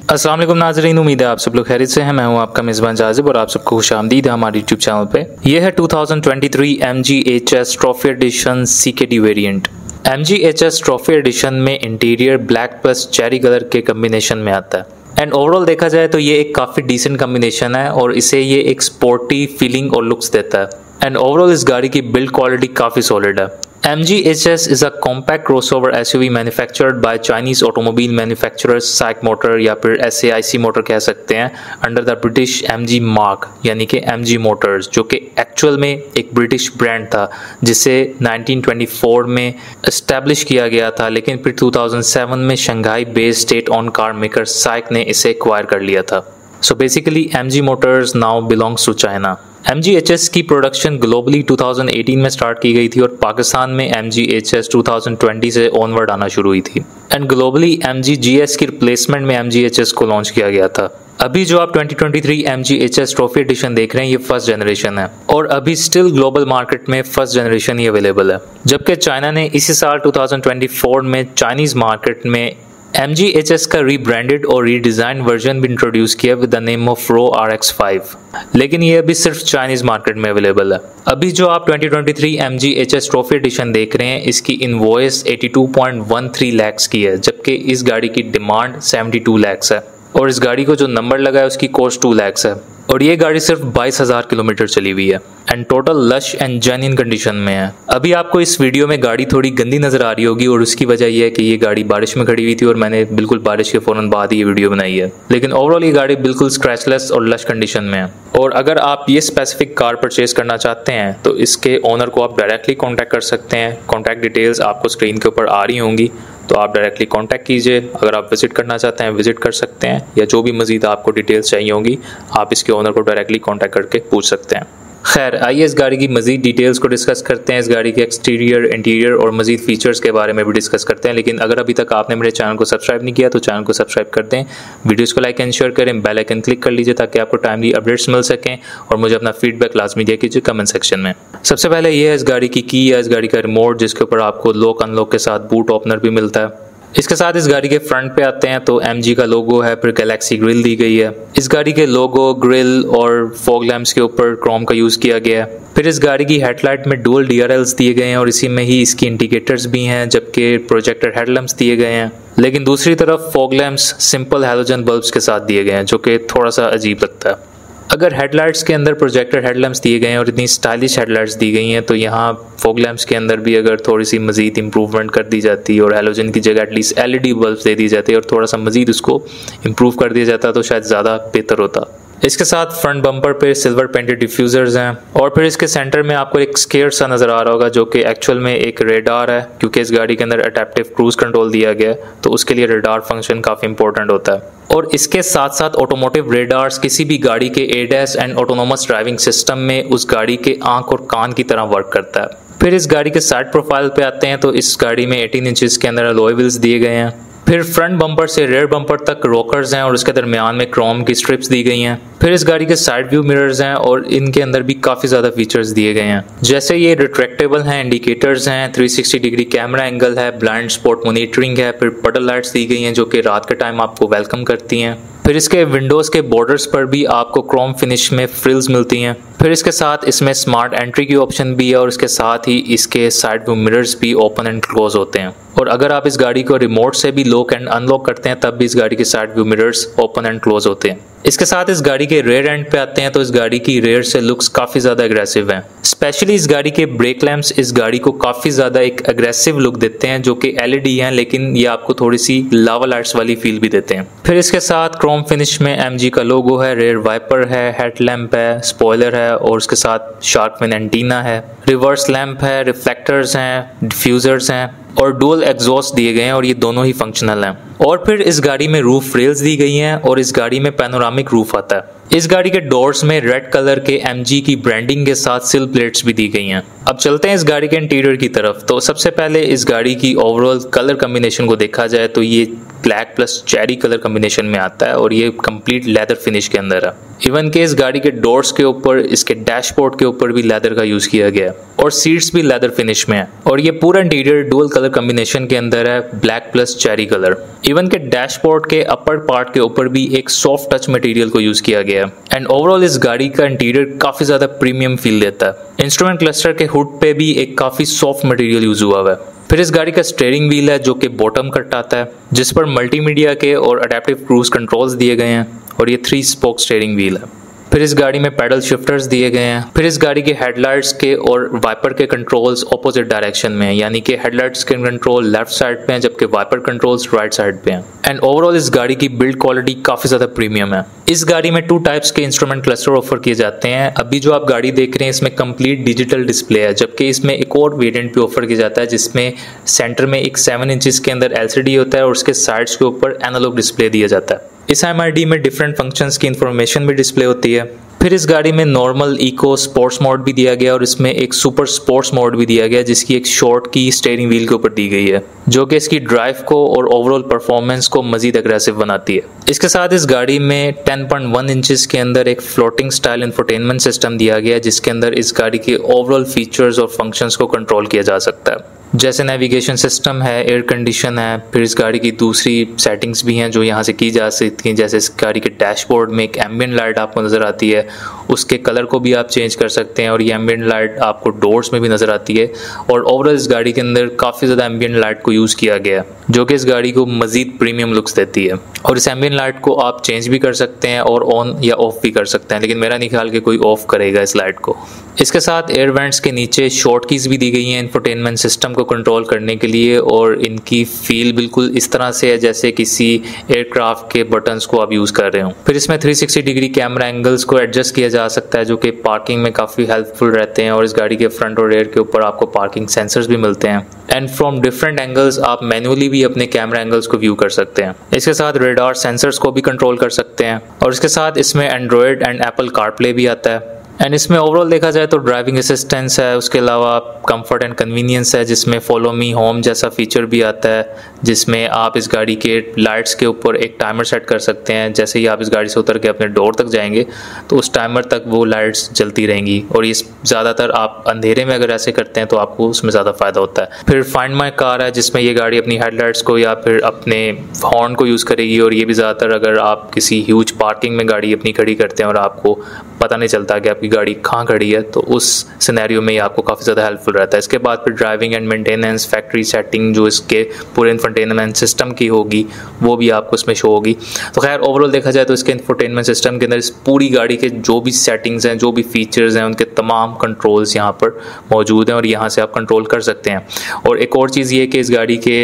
अस्सलाम वालेकुम नाज़रीन, उम्मीद है आप सब लोग खैरियत से हैं। मैं हूं आपका मेज़बान जाज़िब और आप सबको खुशामदीद है हमारे यूट्यूब चैनल पे। यह है 2023 MGHS trophy edition CKD variant. MGHS trophy edition में interior black plus cherry colour के कम्बिनेशन में आता है एंड ओवरऑल देखा जाए तो ये एक काफ़ी डिसेंट कम्बिनेशन है और इसे ये एक स्पोर्टी फीलिंग और लुक्स देता है एंड ओवरऑल इस गाड़ी की बिल्ड क्वालिटी काफ़ी सॉलिड है। MGHS is a compact crossover SUV manufactured by Chinese automobile manufacturers SAIC Motor या फिर SAIC Motor कह सकते हैं under the British MG mark यानी कि MG Motors, जो कि एक्चुअल में एक ब्रिटिश ब्रांड था जिसे 1924 में इस्टेब्लिश किया गया था, लेकिन फिर 2007 में Shanghai based state on car maker SAIC ने इसे एक्वायर कर लिया था। So basically MG Motors now belongs to China। MGHS की प्रोडक्शन ग्लोबली 2018 में स्टार्ट की गई थी और पाकिस्तान में MGHS 2020 से ऑनवर्ड आना शुरू हुई थी एंड ग्लोबली MGGS की रिप्लेसमेंट में MGHS को लॉन्च किया गया था। अभी जो आप 2023 MGHS ट्रॉफी एडिशन देख रहे हैं ये फर्स्ट जनरेशन है और अभी स्टिल ग्लोबल मार्केट में फर्स्ट जनरेशन ही अवेलेबल है, जबकि चाइना ने इसी साल 2024 में चाइनीज मार्केट में MGHS का रीब्रांडेड और रीडिज़ाइन वर्जन भी इंट्रोड्यूस किया with the name of Roewe RX5, लेकिन ये अभी सिर्फ चाइनीज मार्केट में अवेलेबल है। अभी जो आप 2023 MGHS ट्रॉफी एडिशन देख रहे हैं इसकी इनवॉइस 82.13 लाख की है, जबकि इस गाड़ी की डिमांड 72 लाख है और इस गाड़ी को जो नंबर लगा है उसकी कॉस्ट 2 लाख है और ये गाड़ी सिर्फ 22,000 किलोमीटर चली हुई है and total lush and genuine condition में है। अभी आपको इस वीडियो में गाड़ी थोड़ी गंदी नजर आ रही होगी और उसकी वजह यह है कि ये गाड़ी बारिश में खड़ी हुई थी और मैंने बिल्कुल बारिश के फौरन बाद ही ये वीडियो बनाई है, लेकिन ओवरऑल ये गाड़ी बिल्कुल स्क्रैचलेस और लश कंडीशन में है। और अगर आप ये स्पेसिफिक कार परचेज करना चाहते हैं तो इसके ओनर को आप डायरेक्टली कॉन्टैक्ट कर सकते हैं। कॉन्टैक्ट डिटेल्स आपको स्क्रीन के ऊपर आ रही होंगी, तो आप डायरेक्टली कांटेक्ट कीजिए। अगर आप विजिट करना चाहते हैं विजिट कर सकते हैं या जो भी मज़ीद आपको डिटेल्स चाहिए होंगी आप इसके ओनर को डायरेक्टली कांटेक्ट करके पूछ सकते हैं। खैर आइए इस गाड़ी की मज़ीद डिटेल्स को डिस्कस करते हैं। इस गाड़ी के एक्सटीरियर, इंटीरियर और मज़ीद फीचर्स के बारे में भी डिस्कस करते हैं, लेकिन अगर अभी तक आपने मेरे चैनल को सब्सक्राइब नहीं किया तो चैनल को सब्सक्राइब कर दें, वीडियोस को लाइक एंड शेयर करें, बेल आइकन क्लिक कर लीजिए ताकि आपको टाइमली अपडेट्स मिल सकें और मुझे अपना फीडबैक लाजमी दिया कीजिए कमेंट सेक्शन में। सबसे पहले ये है इस गाड़ी की की है, इस गाड़ी का रिमोट जिसके ऊपर आपको लॉक अनलॉक के साथ बूट ओपनर भी मिलता है। इसके साथ इस गाड़ी के फ्रंट पे आते हैं तो MG का लोगो है, फिर गैलेक्सी ग्रिल दी गई है। इस गाड़ी के लोगो, ग्रिल और फॉग लैंप्स के ऊपर क्रोम का यूज़ किया गया है। फिर इस गाड़ी की हेडलाइट में डुअल DRLs दिए गए हैं और इसी में ही इसकी इंडिकेटर्स भी हैं, जबकि प्रोजेक्टर हेडलैम्प्स दिए गए हैं। लेकिन दूसरी तरफ fog lamps simple halogen bulbs के साथ दिए गए हैं, जो कि थोड़ा सा अजीब लगता है। अगर हेडलाइट्स के अंदर प्रोजेक्टर हेडलैम्प्स दिए गए हैं और इतनी स्टाइलिश हेडलाइट्स दी गई हैं तो यहाँ फॉग लैंप्स के अंदर भी अगर थोड़ी सी मज़ीद इंप्रूवमेंट कर दी जाती और हैलोजन की जगह एटलीस्ट LED बल्ब्स दे दी जाती और थोड़ा सा मज़ीद उसको इम्प्रूव कर दिया जाता तो शायद ज़्यादा बेहतर होता। इसके साथ फ्रंट बम्पर पे सिल्वर पेंटेड डिफ्यूजर्स हैं और फिर इसके सेंटर में आपको एक स्केयर सा नज़र आ रहा होगा जो कि एक्चुअल में एक रेडार है, क्योंकि इस गाड़ी के अंदर अडेप्टिव क्रूज कंट्रोल दिया गया है तो उसके लिए रेडार फंक्शन काफ़ी इंपॉर्टेंट होता है। और इसके साथ साथ ऑटोमोटिव रेडार्स किसी भी गाड़ी के ADAS and autonomous driving system में उस गाड़ी के आंख और कान की तरह वर्क करता है। फिर इस गाड़ी के साइड प्रोफाइल पे आते हैं तो इस गाड़ी में 18 इंचेस के अंदर अलॉय व्हील्स दिए गए हैं। फिर फ्रंट बम्पर से रेयर बम्पर तक रॉकर्स हैं और उसके दरमियान में क्रोम की स्ट्रिप्स दी गई हैं। फिर इस गाड़ी के साइड व्यू मिरर्स हैं और इनके अंदर भी काफ़ी ज़्यादा फीचर्स दिए गए हैं, जैसे ये रिट्रैक्टेबल हैं, इंडिकेटर्स हैं, 360 डिग्री कैमरा एंगल है, ब्लाइंड स्पॉट मॉनिटरिंग है, फिर पडल लाइट्स दी गई हैं जो कि रात के टाइम आपको वेलकम करती हैं। फिर इसके विंडोज़ के बॉर्डर्स पर भी आपको क्रोम फिनिश में फ्रिल्स मिलती हैं। फिर इसके साथ इसमें स्मार्ट एंट्री की ऑप्शन भी है और इसके साथ ही इसके साइड व्यू मिरर्स भी ओपन एंड क्लोज होते हैं और अगर आप इस गाड़ी को रिमोट से भी लॉक एंड अनलॉक करते हैं तब भी इस गाड़ी के side view mirrors open and close होते हैं। इसके साथ इस गाड़ी के रेयर एंड पे आते हैं तो इस गाड़ी की रेयर से लुक्स काफ़ी ज़्यादा एग्रेसिव हैं। स्पेशली इस गाड़ी के ब्रेक लैंप्स इस गाड़ी को काफ़ी ज़्यादा एक एग्रेसिव लुक देते हैं, जो कि LED हैं लेकिन ये आपको थोड़ी सी लावा लाइट्स वाली फील भी देते हैं। फिर इसके साथ क्रोम फिनिश में MG का लोगो है, रेयर वाइपर है, हेडलैम्प है, स्पॉइलर है और उसके साथ शार्क फिन एंटीना है, रिवर्स लैंप है, रिफ्लेक्टर्स हैं, डिफ्यूजर्स हैं और डुअल एग्जॉस्ट दिए गए हैं और ये दोनों ही फंक्शनल हैं। और फिर इस गाड़ी में रूफ रेल्स दी गई हैं और इस गाड़ी में पैनोरामिक रूफ आता है। इस गाड़ी के डोर्स में रेड कलर के MG की ब्रांडिंग के साथ सिल प्लेट्स भी दी गई हैं। अब चलते हैं इस गाड़ी के इंटीरियर की तरफ। तो सबसे पहले इस गाड़ी की ओवरऑल कलर कॉम्बिनेशन को देखा जाए तो ये black plus cherry colour combination में आता है और ये कंप्लीट लेदर फिनिश के अंदर है। इवन के इस गाड़ी के डोर्स के ऊपर, इसके डैशबोर्ड के ऊपर भी लेदर का यूज किया गया है और सीट्स भी लेदर फिनिश में है और ये पूरा इंटीरियर डुअल कलर कॉम्बिनेशन के अंदर है, black plus cherry colour. Even के डैशबोर्ड के अपर पार्ट के ऊपर भी एक सॉफ्ट टच मटेरियल को यूज किया गया है एंड ओवरऑल इस गाड़ी का इंटीरियर काफी ज्यादा प्रीमियम फील देता है। इंस्ट्रूमेंट क्लस्टर के हुड पे भी एक काफी सॉफ्ट मटेरियल यूज हुआ है। फिर इस गाड़ी का स्टीयरिंग व्हील है जो कि बॉटम कट आता है, जिस पर मल्टीमीडिया के और अडेप्टिव क्रूज कंट्रोल्स दिए गए हैं और ये 3 स्पोक स्टीयरिंग व्हील है। फिर इस गाड़ी में पैडल शिफ्टर्स दिए गए हैं। फिर इस गाड़ी के हेडलाइट्स के और वाइपर के कंट्रोल्स ऑपोजिट डायरेक्शन में हैं, यानी कि हेडलाइट्स के कंट्रोल लेफ्ट साइड पे हैं जबकि वाइपर कंट्रोल्स राइट साइड पे हैं। एंड ओवरऑल इस गाड़ी की बिल्ड क्वालिटी काफी ज्यादा प्रीमियम है। इस गाड़ी में 2 टाइप्स के इंस्ट्रूमेंट क्लस्टर ऑफर किए जाते हैं। अभी जो आप गाड़ी देख रहे हैं इसमें कंप्लीट डिजिटल डिस्प्ले है, जबकि इसमें एक और वेरिएंट भी ऑफर किया जाता है जिसमें सेंटर में एक 7 इंचेस के अंदर एलसीडी होता है और उसके साइड्स के ऊपर एनालॉग डिस्प्ले दिया जाता है। इस MRD में डिफरेंट फंक्शंस की इंफॉर्मेशन भी डिस्प्ले होती है। फिर इस गाड़ी में नॉर्मल, इको, स्पोर्ट्स मोड भी दिया गया और इसमें एक सुपर स्पोर्ट्स मोड भी दिया गया जिसकी एक शॉर्ट की स्टीयरिंग व्हील के ऊपर दी गई है, जो कि इसकी ड्राइव को और ओवरऑल परफॉर्मेंस को मजीद अग्रेसिव बनाती है। इसके साथ इस गाड़ी में 10.1 इंचेस के अंदर एक फ्लोटिंग स्टाइल इंफोटेनमेंट सिस्टम दिया गया जिसके अंदर इस गाड़ी के ओवरऑल फीचर्स और फंक्शंस को कंट्रोल किया जा सकता है, जैसे नेविगेशन सिस्टम है, एयर कंडीशन है। फिर इस गाड़ी की दूसरी सेटिंग्स भी हैं जो यहाँ से की जा सकती हैं, जैसे इस गाड़ी के डैशबोर्ड में एक एम्बिएंट लाइट आपको नज़र आती है, उसके कलर को भी आप चेंज कर सकते हैं और ये एम्बिएंट लाइट आपको डोर्स में भी नज़र आती है। और ओवरऑल इस गाड़ी के अंदर काफ़ी ज़्यादा एम्बिएंट लाइट को यूज़ किया गया है जो कि इस गाड़ी को मज़ीद प्रीमियम लुक्स देती है। और इस एम्बिएंट लाइट को आप चेंज भी कर सकते हैं और ऑन या ऑफ भी कर सकते हैं, लेकिन मेरा नहीं ख्याल कि कोई ऑफ करेगा इस लाइट को। इसके साथ एयर वेंट्स के नीचे शॉर्ट कीज भी दी गई हैं इंफोटेनमेंट सिस्टम को कंट्रोल करने के लिए और इनकी फील बिल्कुल इस तरह से है जैसे किसी एयरक्राफ्ट के बटन्स को आप यूज़ कर रहे हो। फिर इसमें 360 डिग्री कैमरा एंगल्स को एडजस्ट किया जा सकता है जो कि पार्किंग में काफ़ी हेल्पफुल रहते हैं और इस गाड़ी के फ्रंट और रेयर के ऊपर आपको पार्किंग सेंसर्स भी मिलते हैं एंड फ्रॉम डिफरेंट एंगल्स आप मैन्युअली भी अपने कैमरा एंगल्स को व्यू कर सकते हैं। इसके साथ रेडार सेंसर्स को भी कंट्रोल कर सकते हैं और इसके साथ इसमें एंड्रॉयड एंड एप्पल कारप्ले भी आता है एंड इसमें ओवरऑल देखा जाए तो ड्राइविंग असिस्टेंस है, उसके अलावा कंफर्ट एंड कन्वीनियंस है जिसमें फॉलो मी होम जैसा फीचर भी आता है जिसमें आप इस गाड़ी के लाइट्स के ऊपर एक टाइमर सेट कर सकते हैं। जैसे ही आप इस गाड़ी से उतर के अपने डोर तक जाएंगे तो उस टाइमर तक वो लाइट्स जलती रहेंगी और ये ज़्यादातर आप अंधेरे में अगर ऐसे करते हैं तो आपको उसमें ज़्यादा फ़ायदा होता है। फिर फाइंड माई कार है जिसमें ये गाड़ी अपनी हेडलाइट्स को या फिर अपने हॉर्न को यूज़ करेगी और ये भी ज़्यादातर अगर आप किसी ह्यूज पार्किंग में गाड़ी अपनी खड़ी करते हैं और आपको पता नहीं चलता कि आपकी गाड़ी कहाँ खड़ी है तो उस सिनेरियो में ये आपको काफ़ी ज़्यादा हेल्पफुल रहता है। इसके बाद फिर driving and maintenance, factory setting जो इसके पूरे इंफोटेनमेंट सिस्टम की होगी वो भी आपको इसमें शो होगी। तो खैर ओवरऑल देखा जाए तो इसके इंफोटेनमेंट सिस्टम के अंदर इस पूरी गाड़ी के जो भी सेटिंग्स हैं, जो भी फीचर्स हैं, उनके तमाम कंट्रोल्स यहाँ पर मौजूद हैं और यहाँ से आप कंट्रोल कर सकते हैं। और एक और चीज़ ये कि इस गाड़ी के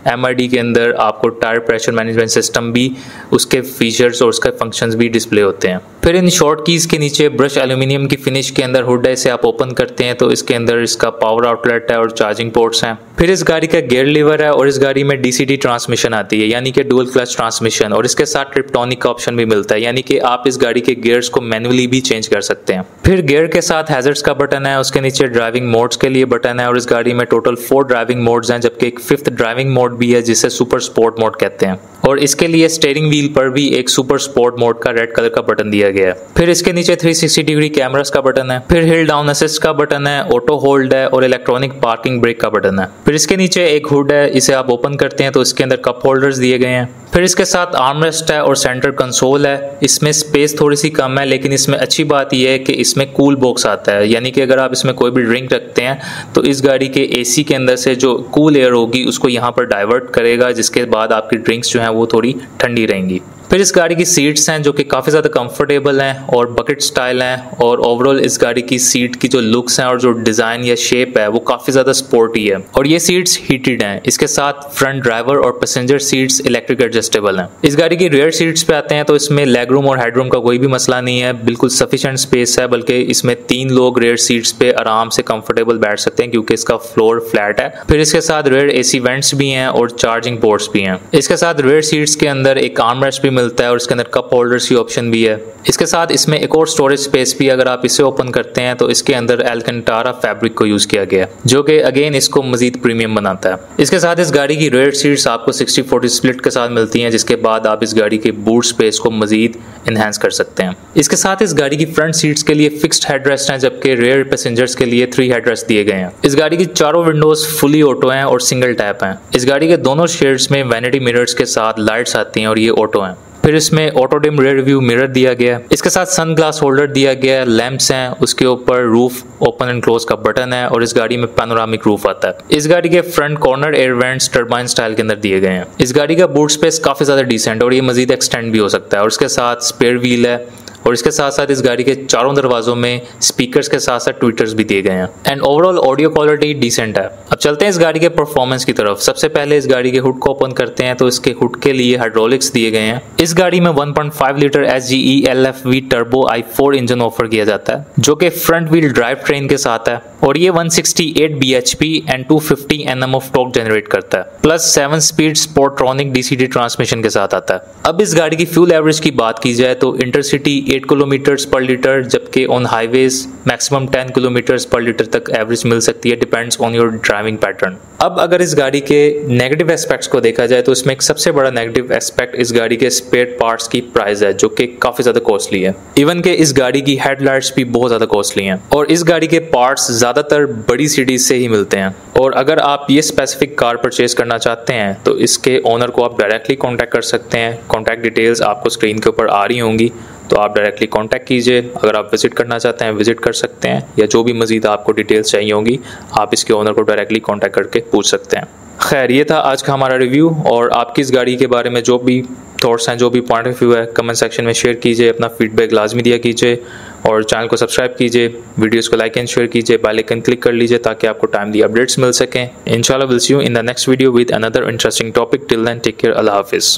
MRD के अंदर आपको टायर प्रेशर मैनेजमेंट सिस्टम भी, उसके फीचर्स और उसके फंक्शंस भी डिस्प्ले होते हैं। फिर इन शॉर्ट कीज के नीचे ब्रश एल्यूमिनियम की फिनिश के अंदर हुड है, इसे आप ओपन करते हैं तो इसके अंदर इसका पावर आउटलेट है और चार्जिंग पोर्ट्स हैं। फिर इस गाड़ी का गियर लीवर है और इस गाड़ी में DCT ट्रांसमिशन आती है यानी कि डुअल क्लच ट्रांसमिशन और इसके साथ ट्रिप्टोनिक का ऑप्शन भी मिलता है यानी कि आप इस गाड़ी के गियर्स को मैनुअली भी चेंज कर सकते हैं। फिर गियर के साथ हैजर्ड्स का बटन है, उसके नीचे ड्राइविंग मोड्स के लिए बटन है और इस गाड़ी में टोटल 4 ड्राइविंग मोड्स हैं जबकि एक 5th ड्राइविंग मोड भी है जिसे सुपर स्पोर्ट मोड कहते हैं और इसके लिए स्टीयरिंग व्हील पर भी एक सुपर स्पोर्ट मोड का रेड कलर का बटन दिया गया है। फिर इसके नीचे 360 डिग्री कैमरास का बटन है, फिर हिल डाउन असिस्ट का बटन है, ऑटो होल्ड है और इलेक्ट्रॉनिक पार्किंग ब्रेक का बटन है। फिर इसके नीचे एक हुड है, इसे आप ओपन करते हैं तो इसके अंदर कप होल्डर्स दिए गए हैं। फिर इसके साथ आर्मरेस्ट है और सेंटर कंसोल है। इसमें स्पेस थोड़ी सी कम है लेकिन इसमें अच्छी बात यह है कि इसमें कूल बॉक्स आता है यानी कि अगर आप इसमें कोई भी ड्रिंक रखते हैं तो इस गाड़ी के AC के अंदर से जो कूल एयर होगी उसको यहाँ पर डाइवर्ट करेगा जिसके बाद आपकी ड्रिंक्स जो हैं वो थोड़ी ठंडी रहेंगी। फिर इस गाड़ी की सीट्स हैं जो कि काफ़ी ज़्यादा कंफर्टेबल हैं और बकेट स्टाइल हैं और ओवरऑल इस गाड़ी की सीट की जो लुक्स हैं और जो डिज़ाइन या शेप है वो काफ़ी ज़्यादा स्पोर्टी है और ये सीट्स हीटेड हैं। इसके साथ फ्रंट ड्राइवर और पैसेंजर सीट्स इलेक्ट्रिक एडजस्टेबल हैं। इस गाड़ी की रियर सीट्स पे आते हैं तो इसमें लेग रूम और हेड रूम का कोई भी मसला नहीं है, बिल्कुल सफिशिएंट स्पेस है, बल्कि इसमें 3 लोग रियर सीट्स पे आराम से कंफर्टेबल बैठ सकते हैं क्योंकि इसका फ्लोर फ्लैट है। फिर इसके साथ रियर AC वेंट्स भी हैं और चार्जिंग पोर्ट्स भी हैं। इसके साथ रियर सीट्स के अंदर एक आर्मरेस्ट भी मिलता है और इसके अंदर कप होल्डर्स की ऑप्शन भी है। इसके साथ इसमें एक और स्टोरेज स्पेस भी, अगर आप इसे ओपन करते हैं तो इसके अंदर एल्कंटारा फैब्रिक को यूज किया गया है, जो कि अगेन इसको मजीद प्रीमियम बनाता है। इसके साथ इस गाड़ी की रेयर सीट्स आपको 60-40 स्प्लिट के साथ मिलती हैं, जिसके बाद आप इस गाड़ी के बूट स्पेस को मजीद इनहेंस कर सकते हैं। इसके साथ इस गाड़ी की फ्रंट सीट्स के लिए फिक्स्ड हेडरेस्ट हैं, जबकि रेयर पैसेंजर्स के लिए 3 हेडरेस्ट दिए गए हैं। इस गाड़ी की चारों विंडोज फुली ऑटो हैं और सिंगल टैप हैं। इस गाड़ी के दोनों शेड्स में वैनिटी मिरर्स के साथ लाइट्स आती हैं और ये ऑटो हैं। फिर इसमें auto dim rear view mirror दिया गया है। इसके साथ सन ग्लास होल्डर दिया गया है, लैंप्स हैं, उसके ऊपर रूफ ओपन एंड क्लोज का बटन है और इस गाड़ी में पैनोरामिक रूफ आता है। इस गाड़ी के front corner air vents turbine style के अंदर दिए गए हैं। इस गाड़ी का बूट स्पेस काफी ज्यादा डिसेंट और ये मजीद एक्सटेंड भी हो सकता है और इसके साथ स्पेयर व्हील है और इसके साथ साथ इस गाड़ी के चारों दरवाजों में स्पीकर्स के साथ साथ ट्विटर्स भी दिए गए हैं and overall audio quality decent है। अब चलते हैं इस गाड़ी के परफॉर्मेंस की तरफ। सबसे पहले इस गाड़ी के हुड को ओपन करते हैं तो इसके हुड के लिए हाइड्रोलिक्स दिए गए हैं। इस गाड़ी में 1.5 litre SGE LFV turbo i4 engine offer किया जाता है, जो कि फ्रंट व्हील ड्राइव ट्रेन के साथ है और ये 168 bhp and 250 Nm of torque generate करता है, प्लस 7 स्पीड स्पोर्ट्रॉनिक DCT ट्रांसमिशन के साथ आता है। अब इस गाड़ी की फ्यूल एवरेज की बात की जाए तो इंटरसिटी 8 किलोमीटर्स पर लीटर, जबकि ऑन हाईवेज मैक्सिमम 10 किलोमीटर्स पर लीटर तक एवरेज मिल सकती है, depends on your driving pattern. अब अगर इस गाड़ी के नेगेटिव एस्पेक्ट्स को देखा जाए तो इसमें एक सबसे बड़ा नेगेटिव एस्पेक्ट इस गाड़ी के स्पेयर पार्ट्स की प्राइस है, जो कि काफी ज्यादा कॉस्टली है। इवन के इस गाड़ी की हेडलाइट्स भी बहुत ज्यादा कॉस्टली हैं और इस गाड़ी के पार्ट्स ज्यादातर बड़ी सिटीज से ही मिलते हैं। और अगर आप ये स्पेसिफिक कार परचेज करना चाहते हैं तो इसके ओनर को आप डायरेक्टली कॉन्टैक्ट कर सकते हैं। कॉन्टैक्ट डिटेल्स आपको स्क्रीन के ऊपर आ रही होंगी, तो आप डायरेक्टली कांटेक्ट कीजिए। अगर आप विजिट करना चाहते हैं विजिट कर सकते हैं, या जो भी मजीद आपको डिटेल्स चाहिए होंगी आप इसके ओनर को डायरेक्टली कांटेक्ट करके पूछ सकते हैं। खैर, ये था आज का हमारा रिव्यू और आपकी इस गाड़ी के बारे में जो भी थॉट्स हैं, जो भी पॉइंट ऑफ व्यू है, कमेंट सेक्शन में शेयर कीजिए। अपना फीडबैक लाजमी दिया कीजिए और चैनल को सब्सक्राइब कीजिए, वीडियोस को लाइक एंड शेयर कीजिए, बेल आइकन क्लिक कर लीजिए ताकि आपको टाइमली अपडेट्स मिल सकें। इंशाल्लाह will see you in the next video with another interesting topic. Till then take care, अल्लाह हाफिज़।